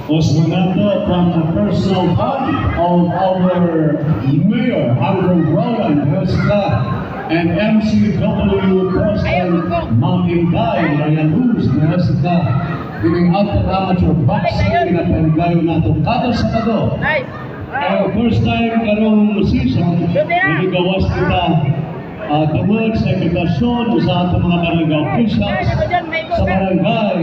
was nato from the personal fund of our Mayor, Andrew Rowan, and MCW President Ma'am Inday Layanuz, giving out the amateur boxing na panigayo nato kada Sabado. First time karong season, niligawas kita tungod sa invitasyon sa ating mga barangay officials sa barangay